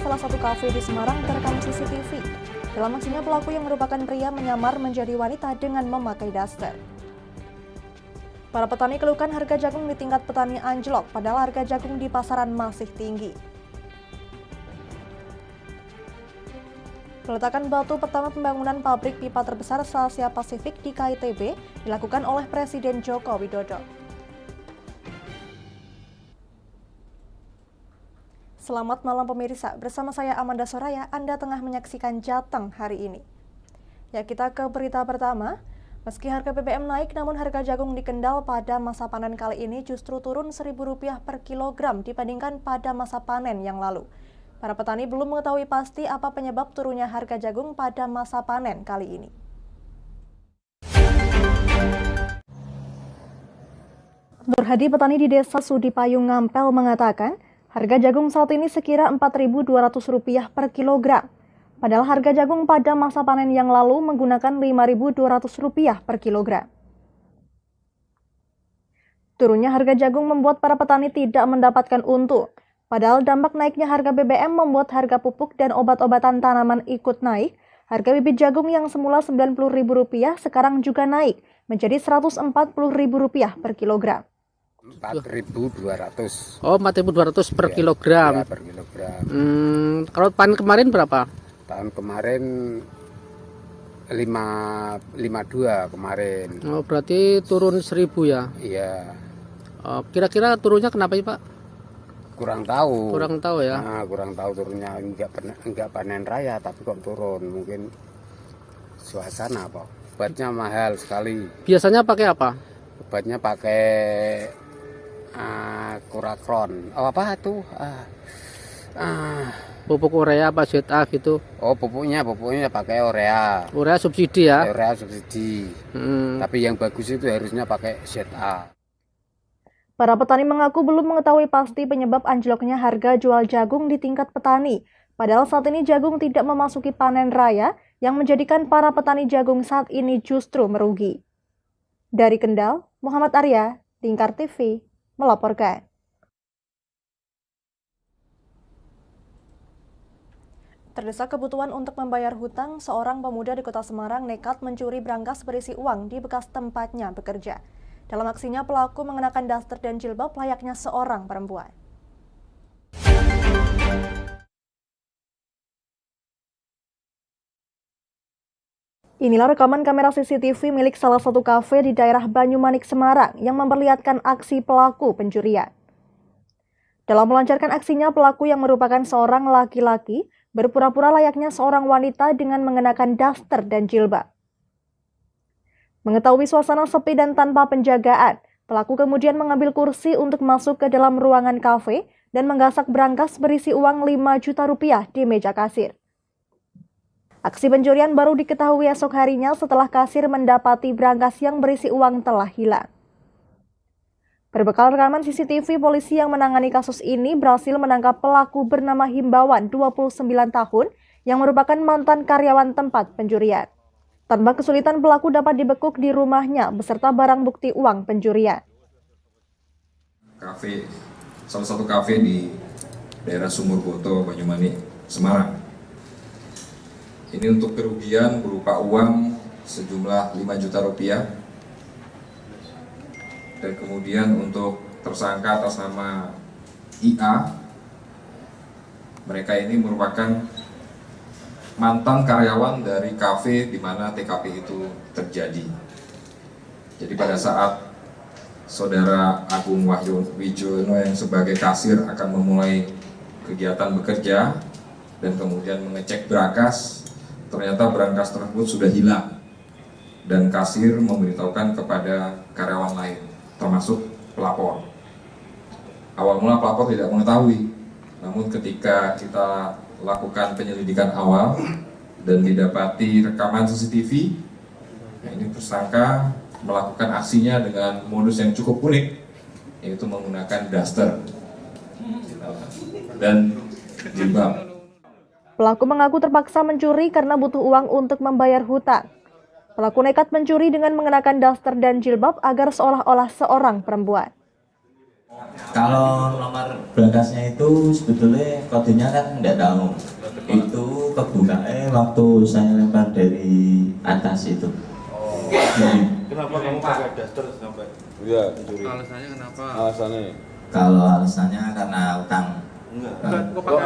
salah satu kafe di Semarang terekam CCTV. Dalam aksinya, pelaku yang merupakan pria menyamar menjadi wanita dengan memakai daster. Para petani keluhkan harga jagung di tingkat petani anjlok, padahal harga jagung di pasaran masih tinggi. Peletakan batu pertama pembangunan pabrik pipa terbesar se-Asia Pasifik di KITB dilakukan oleh Presiden Joko Widodo. Selamat malam pemirsa, bersama saya Amanda Soraya, Anda tengah menyaksikan Jateng hari ini. Ya, kita ke berita pertama. Meski harga BBM naik, namun harga jagung di Kendal pada masa panen kali ini justru turun Rp1.000 per kilogram dibandingkan pada masa panen yang lalu. Para petani belum mengetahui pasti apa penyebab turunnya harga jagung pada masa panen kali ini. Nur Hadi, petani di Desa Sudipayung Ngampel, mengatakan harga jagung saat ini sekira Rp4.200 per kilogram. Padahal harga jagung pada masa panen yang lalu menggunakan Rp5.200 per kilogram. Turunnya harga jagung membuat para petani tidak mendapatkan untung. Padahal dampak naiknya harga BBM membuat harga pupuk dan obat-obatan tanaman ikut naik. Harga bibit jagung yang semula Rp90.000 sekarang juga naik menjadi Rp140.000 per kilogram. 4.200. Oh, 4.200 per kilogram. Ya, per kilogram. Kalau panen kemarin berapa? Tahun kemarin 552 kemarin. Oh, berarti turun 1.000 ya? Iya. Oh, kira-kira turunnya kenapa sih, Pak? Kurang tahu. Kurang tahu ya? Nah, kurang tahu turunnya, enggak panen raya tapi kok turun. Mungkin suasana apa? Obatnya mahal sekali. Biasanya pakai apa? Obatnya pakai Kurakron. Oh, apa tuh? Pupuk urea apa ZA gitu? Oh, pupuknya pakai urea. Urea subsidi ya? Urea subsidi. Tapi yang bagus itu harusnya pakai ZA. Para petani mengaku belum mengetahui pasti penyebab anjloknya harga jual jagung di tingkat petani. Padahal saat ini jagung tidak memasuki panen raya yang menjadikan para petani jagung saat ini justru merugi. Dari Kendal, Muhammad Arya, Lingkar TV, melaporkan. Terdesak kebutuhan untuk membayar hutang, seorang pemuda di Kota Semarang nekat mencuri brankas berisi uang di bekas tempatnya bekerja. Dalam aksinya, pelaku mengenakan daster dan jilbab layaknya seorang perempuan. Inilah rekaman kamera CCTV milik salah satu kafe di daerah Banyumanik, Semarang yang memperlihatkan aksi pelaku pencurian. Dalam melancarkan aksinya, pelaku yang merupakan seorang laki-laki berpura-pura layaknya seorang wanita dengan mengenakan daster dan jilbab. Mengetahui suasana sepi dan tanpa penjagaan, pelaku kemudian mengambil kursi untuk masuk ke dalam ruangan kafe dan menggasak brankas berisi uang Rp5 juta di meja kasir. Aksi pencurian baru diketahui esok harinya setelah kasir mendapati brankas yang berisi uang telah hilang. Berbekal rekaman CCTV, polisi yang menangani kasus ini berhasil menangkap pelaku bernama Himbawan, 29 tahun, yang merupakan mantan karyawan tempat pencurian. Tanpa kesulitan, pelaku dapat dibekuk di rumahnya beserta barang bukti uang pencurian. Kafe, salah satu kafe di daerah Sumurboto, Banyumanik, Semarang. Ini untuk kerugian berupa uang sejumlah Rp5 juta. Dan kemudian untuk tersangka atas nama IA, mereka ini merupakan mantan karyawan dari kafe di mana TKP itu terjadi. Jadi pada saat Saudara Agung Wijono yang sebagai kasir akan memulai kegiatan bekerja dan kemudian mengecek brankas, ternyata brankas tersebut sudah hilang dan kasir memberitahukan kepada karyawan lain, termasuk pelapor. Awal mula pelapor tidak mengetahui, namun ketika kita lakukan penyelidikan awal dan didapati rekaman CCTV, ini tersangka melakukan aksinya dengan modus yang cukup unik, yaitu menggunakan daster dan jilbab. Pelaku mengaku terpaksa mencuri karena butuh uang untuk membayar hutang. Pelaku nekat mencuri dengan mengenakan daster dan jilbab agar seolah-olah seorang perempuan. Kalau nomor berangkasnya itu sebetulnya kodenya kan nggak tahu. Itu kebukanya waktu saya lempar dari atas itu. Kenapa kamu pakai daster sampai mencuri? Alasannya kenapa? Alasannya? Kalau alasannya karena utang.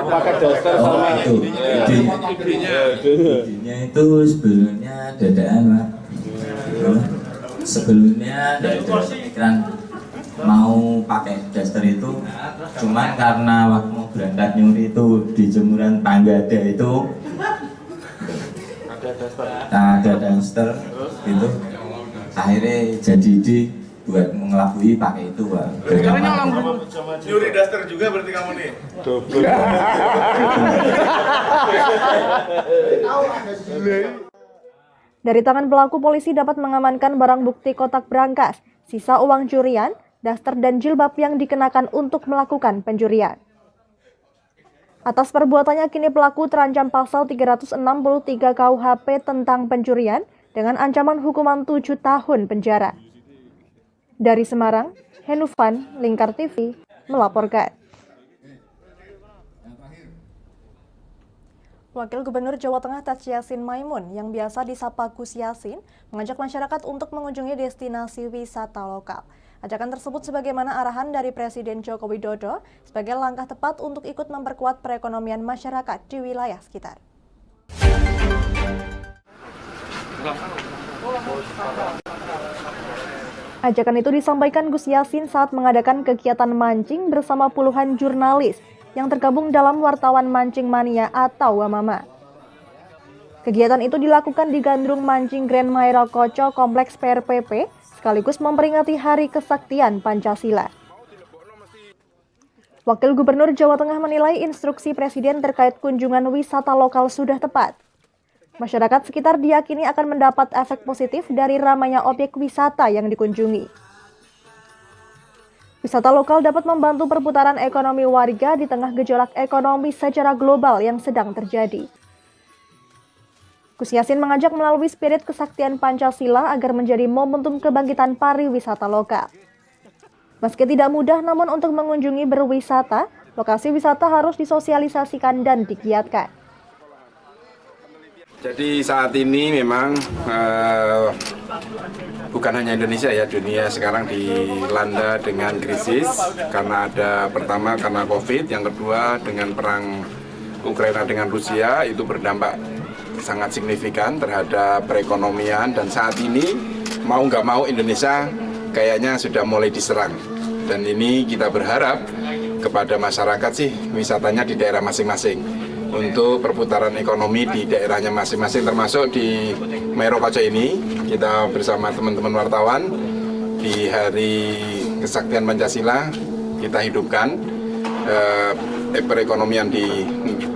Pakai daster sama itu idenya itu sebelumnya dadaan Pak. Sebelumnya dari pikiran mau pakai daster itu, cuman karena waktu mau berangkat nyuri itu di jemuran tangga ada itu ada daster itu, akhirnya jadi ide buat mengelabui pakai itu Pak. Nyuri daster juga berarti kamu nih? Dari tangan pelaku, polisi dapat mengamankan barang bukti kotak berangkas, sisa uang curian, daster dan jilbab yang dikenakan untuk melakukan pencurian. Atas perbuatannya kini pelaku terancam pasal 363 KUHP tentang pencurian dengan ancaman hukuman 7 tahun penjara. Dari Semarang, Henufan, Lingkar TV, melaporkan. Wakil Gubernur Jawa Tengah Taj Yassin Maimun yang biasa disapa Gus Yassin mengajak masyarakat untuk mengunjungi destinasi wisata lokal. Ajakan tersebut sebagaimana arahan dari Presiden Joko Widodo sebagai langkah tepat untuk ikut memperkuat perekonomian masyarakat di wilayah sekitar. Ajakan itu disampaikan Gus Yassin saat mengadakan kegiatan mancing bersama puluhan jurnalis yang tergabung dalam Wartawan Mancing Mania atau Wamama. Kegiatan itu dilakukan di Gandrung Mancing Grand Maira Koco Kompleks PRPP sekaligus memperingati Hari Kesaktian Pancasila. Wakil Gubernur Jawa Tengah menilai instruksi Presiden terkait kunjungan wisata lokal sudah tepat. Masyarakat sekitar diyakini akan mendapat efek positif dari ramainya objek wisata yang dikunjungi. Wisata lokal dapat membantu perputaran ekonomi warga di tengah gejolak ekonomi secara global yang sedang terjadi. Gus Yassin mengajak melalui spirit kesaktian Pancasila agar menjadi momentum kebangkitan pariwisata lokal. Meski tidak mudah, namun untuk mengunjungi berwisata, lokasi wisata harus disosialisasikan dan digiatkan. Jadi saat ini memang bukan hanya Indonesia ya, dunia sekarang dilanda dengan krisis karena pertama karena COVID, yang kedua dengan perang Ukraina dengan Rusia itu berdampak sangat signifikan terhadap perekonomian, dan saat ini mau nggak mau Indonesia kayaknya sudah mulai diserang, dan ini kita berharap kepada masyarakat sih wisatanya di daerah masing-masing untuk perputaran ekonomi di daerahnya masing-masing, termasuk di Maira Koco ini kita bersama teman-teman wartawan di Hari Kesaktian Pancasila kita hidupkan perekonomian di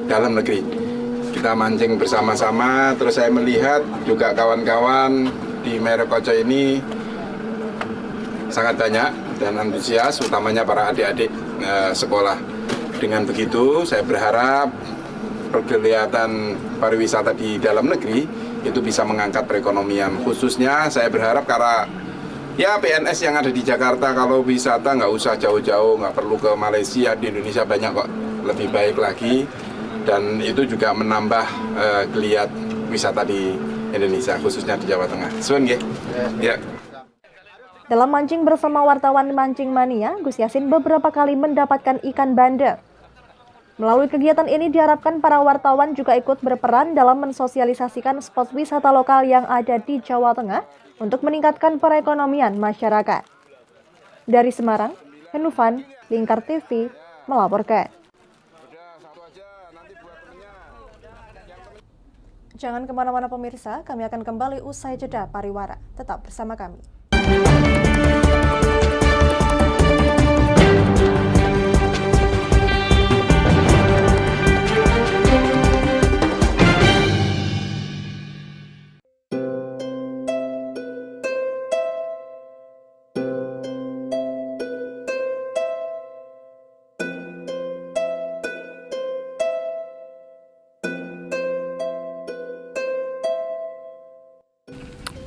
dalam negeri. Kita mancing bersama-sama, terus saya melihat juga kawan-kawan di Maira Koco ini sangat banyak dan antusias, utamanya para adik-adik sekolah. Dengan begitu saya berharap kegiatan pariwisata di dalam negeri itu bisa mengangkat perekonomian. Khususnya saya berharap karena ya PNS yang ada di Jakarta kalau wisata nggak usah jauh-jauh, nggak perlu ke Malaysia, di Indonesia banyak kok lebih baik lagi, dan itu juga menambah geliat wisata di Indonesia khususnya di Jawa Tengah. Suun nggih. Ya. Dalam mancing bersama wartawan Mancing Mania, Gus Yassin beberapa kali mendapatkan ikan bandeng. Melalui kegiatan ini diharapkan para wartawan juga ikut berperan dalam mensosialisasikan spot wisata lokal yang ada di Jawa Tengah untuk meningkatkan perekonomian masyarakat. Dari Semarang, Henufan, Lingkar TV, melaporkan. Jangan kemana-mana pemirsa, kami akan kembali usai jeda pariwara. Tetap bersama kami.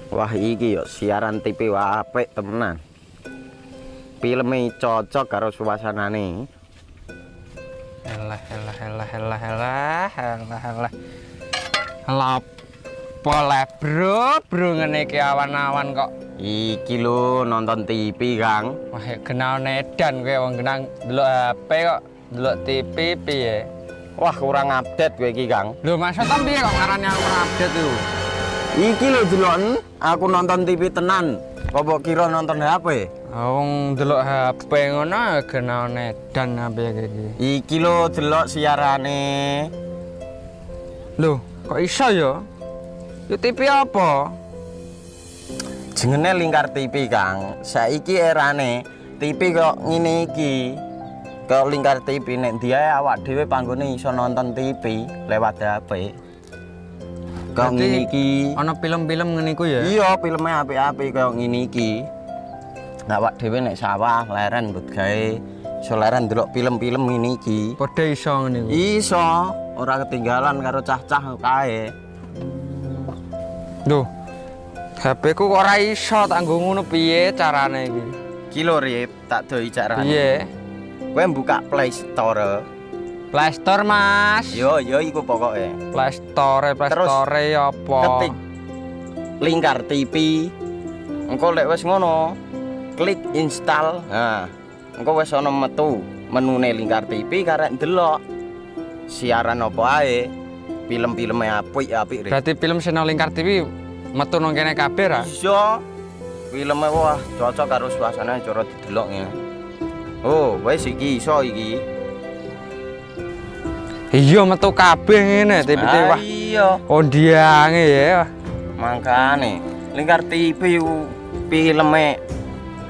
Wah iki yo siaran TV apik temenan. filme cocok karo suasanane. Elah. Boleh bro ngene iki awan-awan kok. Iki lho nonton TV, Kang. Wah, kenal nedan kowe wong kenang delok HP kok delok TV piye? Wah, kurang update kowe iki, Kang. Lho, maksudnya piye kok ngarani aku ora update itu? Iki lho deloken, aku nonton TV tenan. Apa kira nonton HP? Wong delok HP ngono kenal nedan apa iki? Iki lho delok siarane. Lho, kok iso ya? Yo TV apa? Jenenge Lingkar TV, Kang. Saiki erane TV kok ngene iki. Kok Lingkar TV nek dia awak dhewe panggone iso nonton TV lewat HP. Kok ngene iki. Ana film-film ngene iku ya? Iya, filme apik-apik kaya ngene iki. Awak dhewe nek sawah leren mbut gawe iso leren ndelok film-film ngene iki. Padha iso ngene iku. Iso, ora ketinggalan karo cah-cah kae. Duh. HP ku kok ora iso tak nggo ngono piye carane iki? Ki lho Rip, tak doi carane. Piye? Kowe buka Play Store. Play Store, Mas. Yo iku pokoke. Play Store apa? Ketik Lingkar TV. Engko lek wis ngono, klik install. Nah, engko wis ana metu menune Lingkar TV karek ndelok siaran apa ae. Film-filme apik-apik. Berarti film channel Lingkar TV metu nang kene kabeh ra? Iso. Filme wah cocok karo suasana cara didelok ngene. Oh, wis iki iso iki. Iya metu kabeh ngene TV wah. Iya. Ondiange ya. Mangkane Lingkar TV filme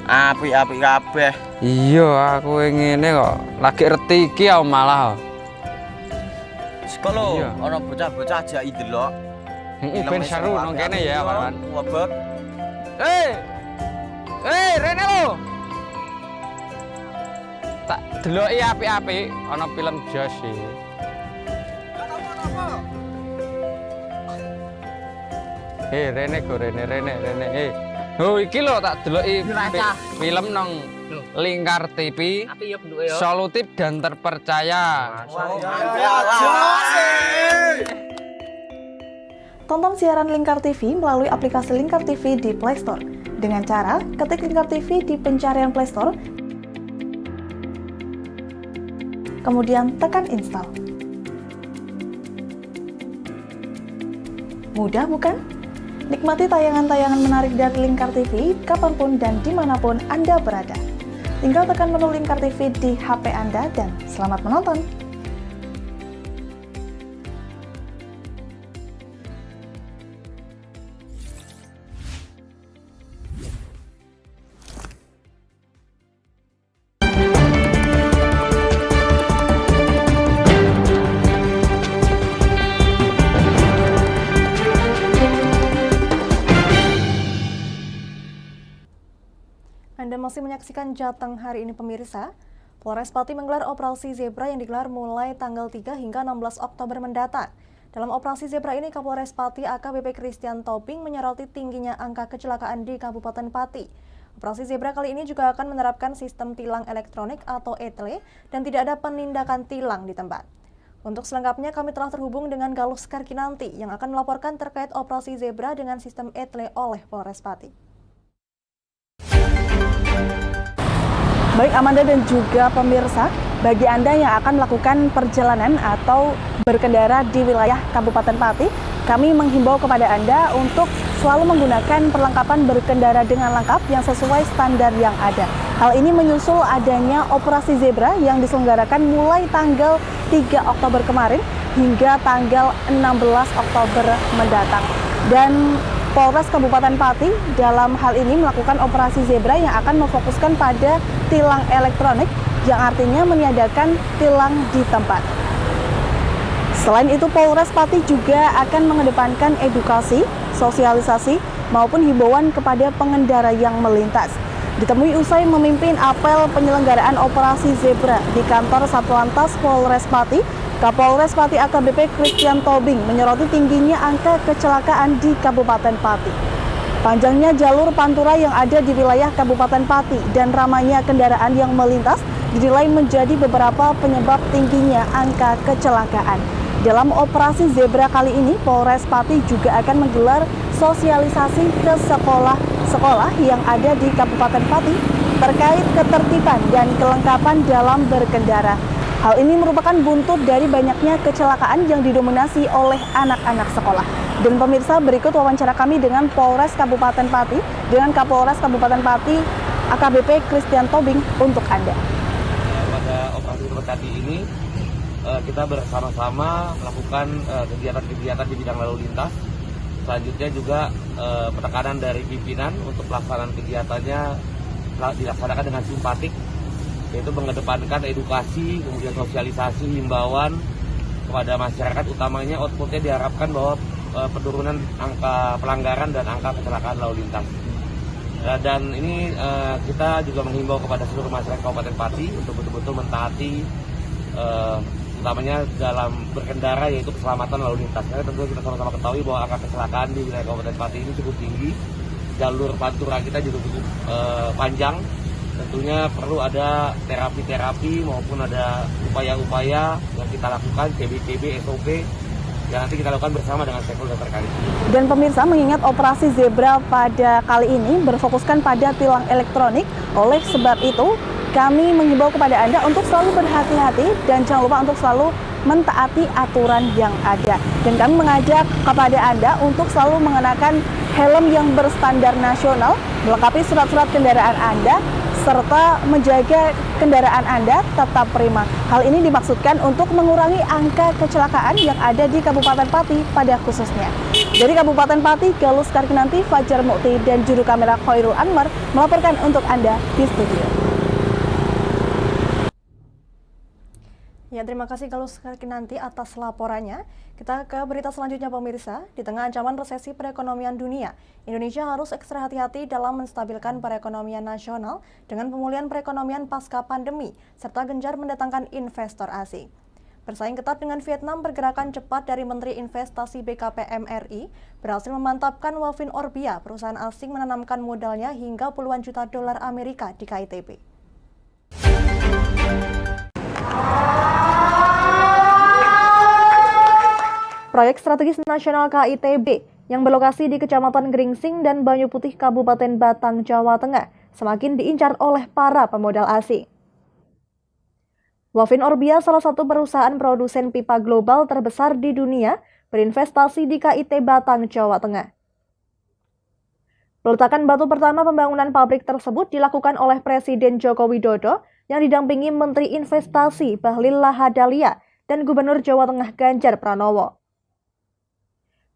apik-apik kabeh. Iya, aku ngene kok lagi reti iki malah. Sekolo Iya. ana bocah-bocah jaki delok. Heeh, ben seru nang kene ya, kawan. Wabek. Rene lo. Tak deloki apik-apik ana film Jos iki. Rene go Rene. Oh iki lho tak deloki film nang Lingkar TV. Solutif dan terpercaya. Tonton siaran Lingkar TV melalui aplikasi Lingkar TV di Play Store. Dengan cara ketik Lingkar TV di pencarian Play Store, kemudian tekan install. Mudah bukan? Nikmati tayangan-tayangan menarik dari Lingkar TV kapanpun dan dimanapun Anda berada. Tinggal tekan menu Lingkar TV di HP Anda dan selamat menonton! Anda masih menyaksikan Jateng hari ini pemirsa. Polres Pati menggelar operasi zebra yang digelar mulai tanggal 3 hingga 16 Oktober mendatang. Dalam operasi zebra ini, Kapolres Pati AKBP Christian Tobing menyoroti tingginya angka kecelakaan di Kabupaten Pati. Operasi zebra kali ini juga akan menerapkan sistem tilang elektronik atau ETLE dan tidak ada penindakan tilang di tempat. Untuk selengkapnya kami telah terhubung dengan Galus Karkinanti yang akan melaporkan terkait operasi zebra dengan sistem ETLE oleh Polres Pati. Baik Amanda dan juga pemirsa, bagi Anda yang akan melakukan perjalanan atau berkendara di wilayah Kabupaten Pati, kami menghimbau kepada Anda untuk selalu menggunakan perlengkapan berkendara dengan lengkap yang sesuai standar yang ada. Hal ini menyusul adanya operasi zebra yang diselenggarakan mulai tanggal 3 Oktober kemarin hingga tanggal 16 Oktober mendatang. Dan Polres Kabupaten Pati dalam hal ini melakukan operasi zebra yang akan memfokuskan pada tilang elektronik yang artinya meniadakan tilang di tempat. Selain itu, Polres Pati juga akan mengedepankan edukasi, sosialisasi, maupun himbauan kepada pengendara yang melintas. Ditemui usai memimpin apel penyelenggaraan operasi zebra di kantor Satlantas Polres Pati, Kapolres Pati AKBP Christian Tobing menyoroti tingginya angka kecelakaan di Kabupaten Pati. Panjangnya jalur Pantura yang ada di wilayah Kabupaten Pati dan ramainya kendaraan yang melintas dinilai menjadi beberapa penyebab tingginya angka kecelakaan. Dalam operasi Zebra kali ini, Polres Pati juga akan menggelar sosialisasi ke sekolah-sekolah yang ada di Kabupaten Pati terkait ketertiban dan kelengkapan dalam berkendara. Hal ini merupakan buntut dari banyaknya kecelakaan yang didominasi oleh anak-anak sekolah. Dan pemirsa, berikut wawancara kami dengan Polres Kabupaten Pati, dengan Kapolres Kabupaten Pati, AKBP Christian Tobing untuk Anda. Pada operasi tadi ini, kita bersama-sama melakukan kegiatan-kegiatan di bidang lalu lintas. Selanjutnya juga penekanan dari pimpinan untuk pelaksanaan kegiatannya dilaksanakan dengan simpatik, yaitu mengedepankan edukasi, kemudian sosialisasi, himbauan kepada masyarakat, utamanya outputnya diharapkan bahwa penurunan angka pelanggaran dan angka kecelakaan lalu lintas. Dan ini kita juga menghimbau kepada seluruh masyarakat Kabupaten Pati untuk betul-betul mentaati utamanya dalam berkendara, yaitu keselamatan lalu lintas. Karena tentu kita sama-sama ketahui bahwa angka kecelakaan di wilayah Kabupaten Pati ini cukup tinggi. Jalur Pantura kita juga cukup panjang. Tentunya perlu ada terapi-terapi maupun ada upaya-upaya yang kita lakukan, TB-TB, SOP, yang nanti kita lakukan bersama dengan stakeholder terkait. Dan pemirsa, mengingat operasi Zebra pada kali ini berfokuskan pada tilang elektronik, oleh sebab itu kami menghimbau kepada Anda untuk selalu berhati-hati dan jangan lupa untuk selalu mentaati aturan yang ada. Dan kami mengajak kepada Anda untuk selalu mengenakan helm yang berstandar nasional, melengkapi surat-surat kendaraan Anda, serta menjaga kendaraan Anda tetap prima. Hal ini dimaksudkan untuk mengurangi angka kecelakaan yang ada di Kabupaten Pati pada khususnya. Dari Kabupaten Pati, Galus Karkinanti, Fajar Mukti, dan juru kamera Khairul Anwar melaporkan untuk Anda di studio. Ya, terima kasih Galus Karkinanti atas laporannya. Kita ke berita selanjutnya pemirsa. Di tengah ancaman resesi perekonomian dunia, Indonesia harus ekstra hati-hati dalam menstabilkan perekonomian nasional dengan pemulihan perekonomian pasca pandemi, serta gencar mendatangkan investor asing. Bersaing ketat dengan Vietnam, pergerakan cepat dari Menteri Investasi BKPM RI berhasil memantapkan Wafin Orbia, perusahaan asing menanamkan modalnya hingga puluhan juta dolar Amerika di KITB. Proyek strategis nasional KITB yang berlokasi di Kecamatan Gringsing dan Banyu Putih, Kabupaten Batang, Jawa Tengah, semakin diincar oleh para pemodal asing. Wafin Orbia, salah satu perusahaan produsen pipa global terbesar di dunia, berinvestasi di KIT Batang, Jawa Tengah. Peletakan batu pertama pembangunan pabrik tersebut dilakukan oleh Presiden Joko Widodo yang didampingi Menteri Investasi Bahlil Lahadalia dan Gubernur Jawa Tengah Ganjar Pranowo.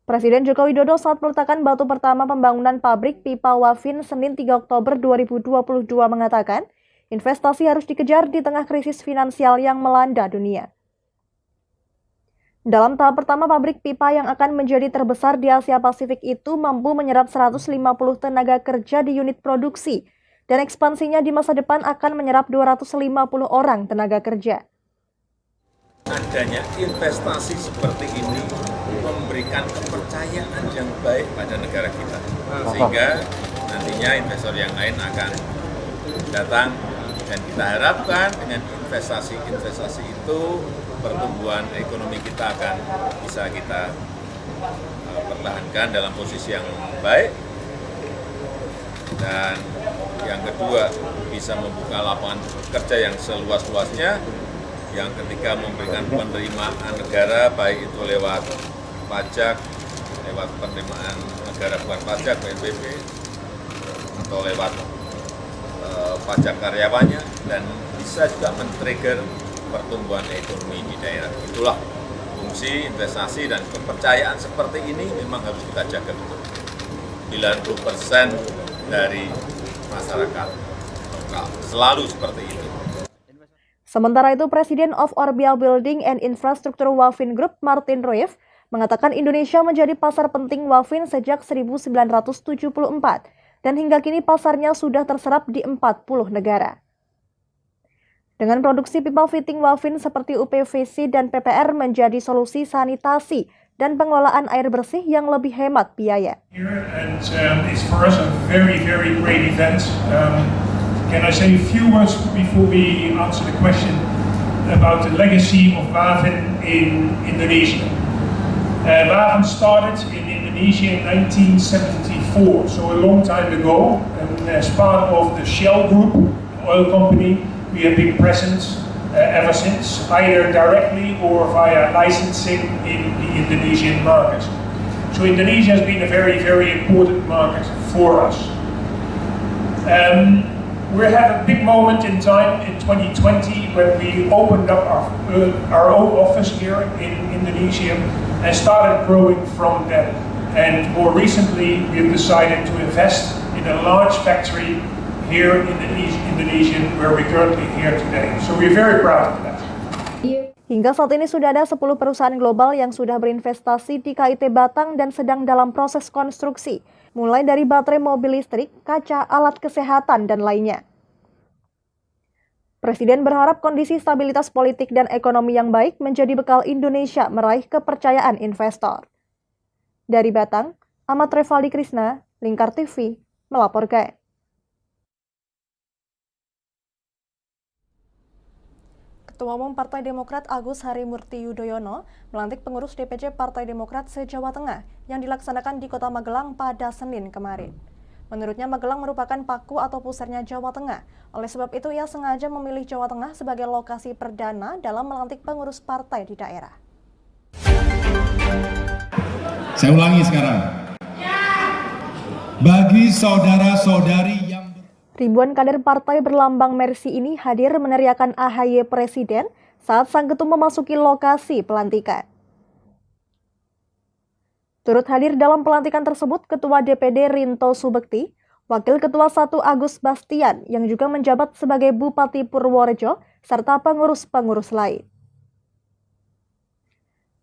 Presiden Joko Widodo saat peletakan batu pertama pembangunan pabrik pipa Wafin Senin 3 Oktober 2022 mengatakan, investasi harus dikejar di tengah krisis finansial yang melanda dunia. Dalam tahap pertama, pabrik pipa yang akan menjadi terbesar di Asia Pasifik itu mampu menyerap 150 tenaga kerja di unit produksi, dan ekspansinya di masa depan akan menyerap 250 orang tenaga kerja. Adanya investasi seperti ini memberikan kepercayaan yang baik pada negara kita, sehingga nantinya investor yang lain akan datang, dan kita harapkan dengan investasi-investasi itu pertumbuhan ekonomi kita akan bisa kita pertahankan dalam posisi yang baik, dan yang kedua bisa membuka lapangan kerja yang seluas-luasnya. Yang ketiga, memberikan penerimaan negara, baik itu lewat pajak, lewat penerimaan negara bukan pajak, PNBP, atau lewat pajak karyawannya, dan bisa juga men-trigger pertumbuhan ekonomi di daerah. Itulah fungsi investasi, dan kepercayaan seperti ini memang harus kita jaga betul. 90% dari masyarakat lokal selalu seperti itu. Sementara itu, Presiden of Orbia Building and Infrastructure Wafin Group, Martin Rueff, mengatakan Indonesia menjadi pasar penting Wafin sejak 1974, dan hingga kini pasarnya sudah terserap di 40 negara. Dengan produksi pipa fitting Wafin seperti UPVC dan PPR menjadi solusi sanitasi dan pengelolaan air bersih yang lebih hemat biaya. And it's for us a very, very great event. Can I say a few words before we answer the question about the legacy of WAVEN in Indonesia? WAVEN started in Indonesia in 1974, so a long time ago. And as part of the Shell Group, oil company, we have been present ever since, either directly or via licensing in the Indonesian market. So Indonesia has been a very, very important market for us. We had a big moment in time in 2020 when we opened up our own office here in Indonesia and started growing from that. And more recently, we've decided to invest in a large factory here in Indonesia, where we're currently here today. So we're very proud of that. Hingga saat ini sudah ada 10 perusahaan global yang sudah berinvestasi di KIT Batang dan sedang dalam proses konstruksi, mulai dari baterai mobil listrik, kaca, alat kesehatan, dan lainnya. Presiden berharap kondisi stabilitas politik dan ekonomi yang baik menjadi bekal Indonesia meraih kepercayaan investor. Dari Batang, Ahmad Revaldi Krisna, Lingkar TV, melaporkan. Ketua Umum Partai Demokrat Agus Harimurti Yudhoyono melantik pengurus DPC Partai Demokrat se-Jawa Tengah yang dilaksanakan di Kota Magelang pada Senin kemarin. Menurutnya Magelang merupakan paku atau pusarnya Jawa Tengah. Oleh sebab itu ia sengaja memilih Jawa Tengah sebagai lokasi perdana dalam melantik pengurus partai di daerah. Saya ulangi sekarang. Bagi saudara-saudari yang Ribuan kader partai berlambang Mercy ini hadir meneriakan AHY Presiden saat sang ketum memasuki lokasi pelantikan. Turut hadir dalam pelantikan tersebut Ketua DPD Rinto Subekti, Wakil Ketua 1 Agus Bastian yang juga menjabat sebagai Bupati Purworejo, serta pengurus-pengurus lain.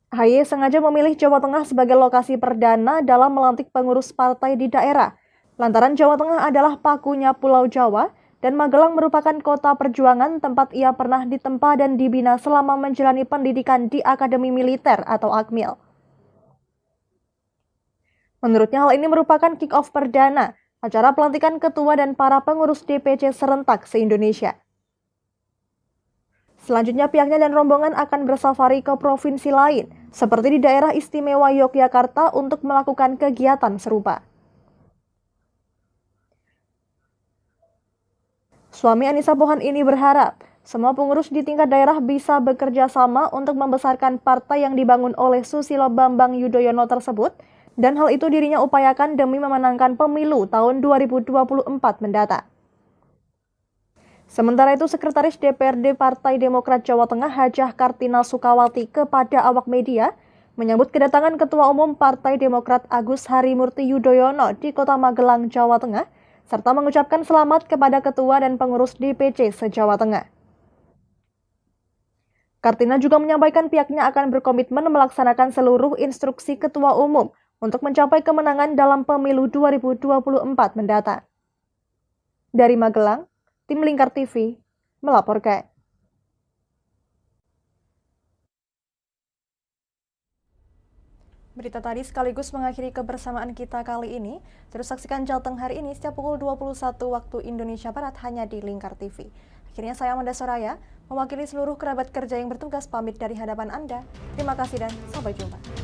AHY sengaja memilih Jawa Tengah sebagai lokasi perdana dalam melantik pengurus partai di daerah, lantaran Jawa Tengah adalah pakunya Pulau Jawa dan Magelang merupakan kota perjuangan tempat ia pernah ditempa dan dibina selama menjalani pendidikan di Akademi Militer atau Akmil. Menurutnya hal ini merupakan kick-off perdana acara pelantikan ketua dan para pengurus DPC serentak se-Indonesia. Selanjutnya pihaknya dan rombongan akan bersafari ke provinsi lain, seperti di daerah istimewa Yogyakarta untuk melakukan kegiatan serupa. Suami Anissa Pohan ini berharap semua pengurus di tingkat daerah bisa bekerja sama untuk membesarkan partai yang dibangun oleh Susilo Bambang Yudhoyono tersebut, dan hal itu dirinya upayakan demi memenangkan pemilu tahun 2024 mendatang. Sementara itu, Sekretaris DPRD Partai Demokrat Jawa Tengah Hajah Kartina Sukawati kepada awak media menyambut kedatangan Ketua Umum Partai Demokrat Agus Harimurti Yudhoyono di Kota Magelang, Jawa Tengah, serta mengucapkan selamat kepada Ketua dan pengurus DPC se-Jawa Tengah. Kartina juga menyampaikan pihaknya akan berkomitmen melaksanakan seluruh instruksi Ketua Umum untuk mencapai kemenangan dalam pemilu 2024 mendatang. Dari Magelang, Tim Lingkar TV melaporkan. Berita tadi sekaligus mengakhiri kebersamaan kita kali ini. Terus saksikan Jateng hari ini setiap pukul 21 waktu Indonesia Barat hanya di Lingkar TV. Akhirnya saya Amanda Soraya, mewakili seluruh kerabat kerja yang bertugas pamit dari hadapan Anda. Terima kasih dan sampai jumpa.